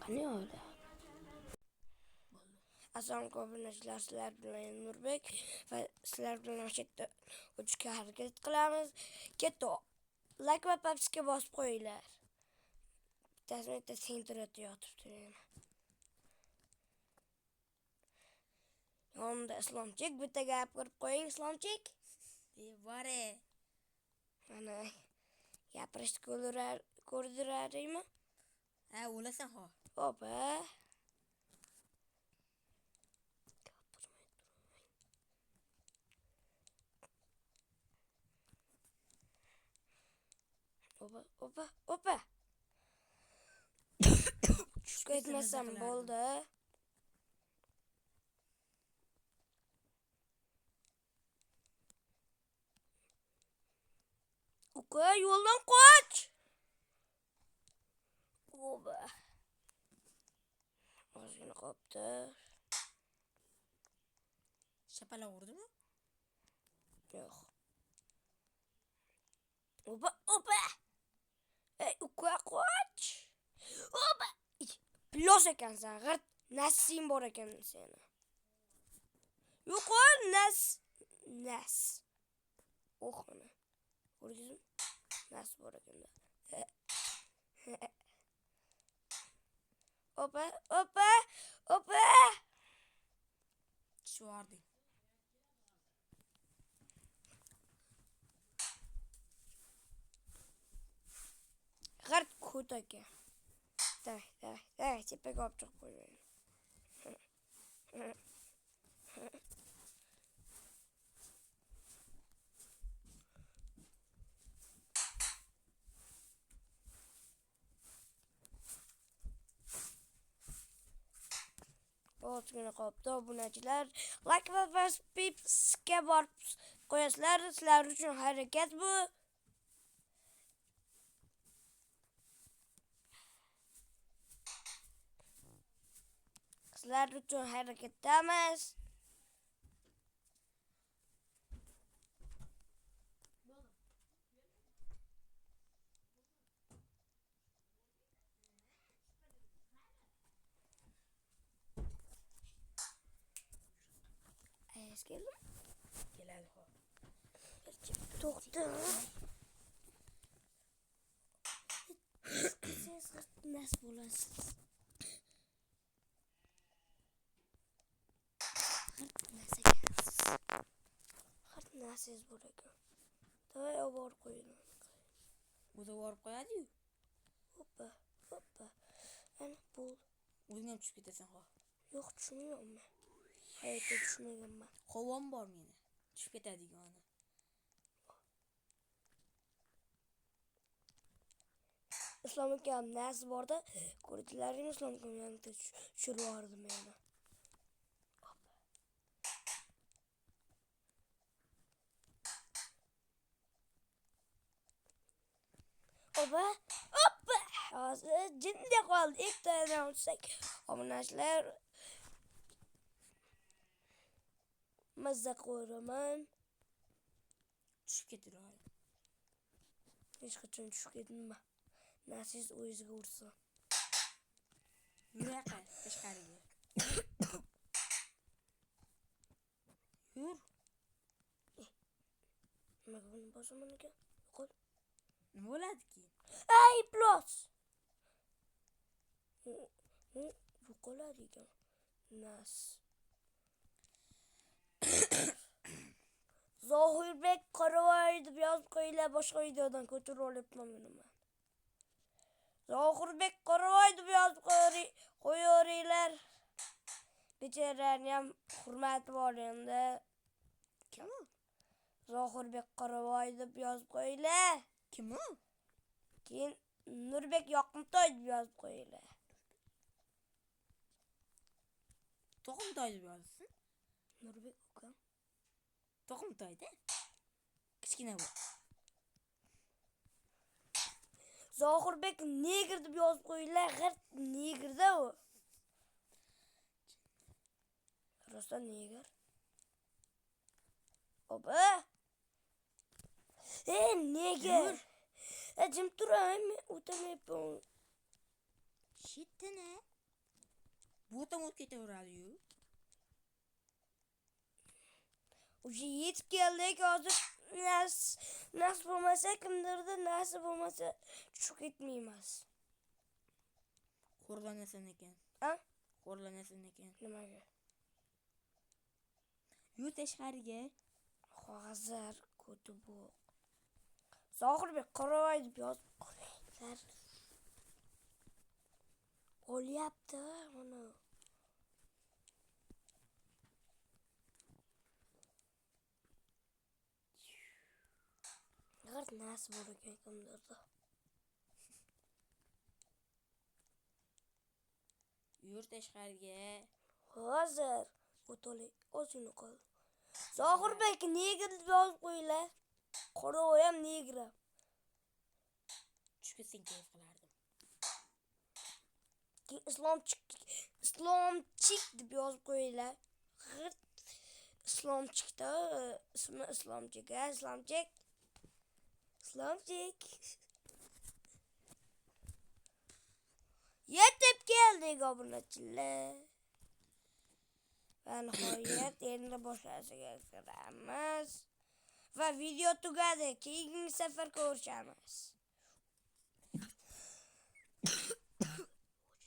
Qani öyle? Assalomu alaykum, sizlar bilan Nurbek va sizlar bilan o'sha uchga harakat qilamiz. Ketto. Like va papsga bosib qo'yinglar. Bitta sentrada yotibdi yana. Yonimda Islomchik, bitta gap qilib qo'ying, Islomchik. Bore. Mana gapirishni ko'rdiraringmi? Ha, o'lasan ho. Opa. Opa. Tushib ketmasam bo'ldi. Uka, yo'ldan qoch. Oba. Ozgina qopdi. Shapala urdimi? Yo'q. Opa. Ey, uka qoch. Opa. Plos ekansan, g'irt nasim bor ekan seni. Yo'q, nas. O'xona. Ko'rdingizmi? Nas bor ekanda. Opa. Tushvardi. G'irt ko't ekan. Davay, tepaga olib chiqib qo'ying. Ozgina qolibdi, obunachilar. Like va subscribe borib qo'yasizlar. Sizlar uchun harakat bu. Sizlar uchun harakatdamiz. Ayas keldim. Keladi ho. To'xta. Siz nas bo'lasiz. Nasiz bor ekan. Davay olib qo'ying. O'zi borib qo'yadi-yu. Hoppa. Ana bu. O'zing ham tushib ketasan ho. Yo'q, tushmayman. Hayotda tushmaganman. Qo'vom bor meni. Tushib ketadigan. Islom akam nasi borda, ko'rdinglarmi? Islom akam yanada tushirib yubordim meni. Opa. Hozir jinda qoldi. Ikkitadan olsak, obunachilar mazza qo'raman. Tushib ketiradi. Hech qachon tushib ketmayman. Nasiz o'zingizga ursa. Yuraqa tashqariga. Yur. Nimaga buni bosaman ekan? Qo'l. Nima bo'ladiki? Ay, plos. Yo'qoladi ekan. Nas. Zohirbek Qoravoy deb yozib qo'yinglar, boshqa videodan ko'chirib olyapman buni. Zohirbek Qoravoy deb yozib qo'yaveringlar. Bechorani ham hurmati bor endi. Kim u? Zohirbek Qoravoy deb yozib qo'yinglar. Kim u? Keyin Nurbek Yoqimtoy deb yozib qo'yinglar. To'qimtoy deb yozsin. Nurbek ukam. To'qimtoyda. Kichkina bu. Zohirbek negr deb yozib qo'yinglar. G'irt negrda u. Rostdan negr. Opa. Negr. Jim turay, men o'tamayapman. Shitini. Bu tam o'tib ketaveradi-yu. O'sha yetib keldik hozir nasib bo'lmasa kimdirda nasib bo'lmasa tushib ketmaymiz. Xo'rlanasan ekan. Ha? Xo'rlanasan ekan. Nimaga? Yur tashqariga. Hozir ko'tibu. Zohirbek qorovay deb yozib qo'yinglar. Olyapti uni. G'ir nasib bo'larkan kimdirda. Yur tashqariga. Hozir o'toli o'zini qol. Zohirbek negr deb yozib qo'yinglar. Qorovay ham negr. Tushib ketsang kayf qilardim. Islomchik deb yozib qo'yinglar. G'ir islomchikda ismi islomchik. Islomchik. Yetib keldik obunachilar. Va nihoyat endi boshlashga kiramiz. Va video tugadi. Keyingi safar ko'rishamiz.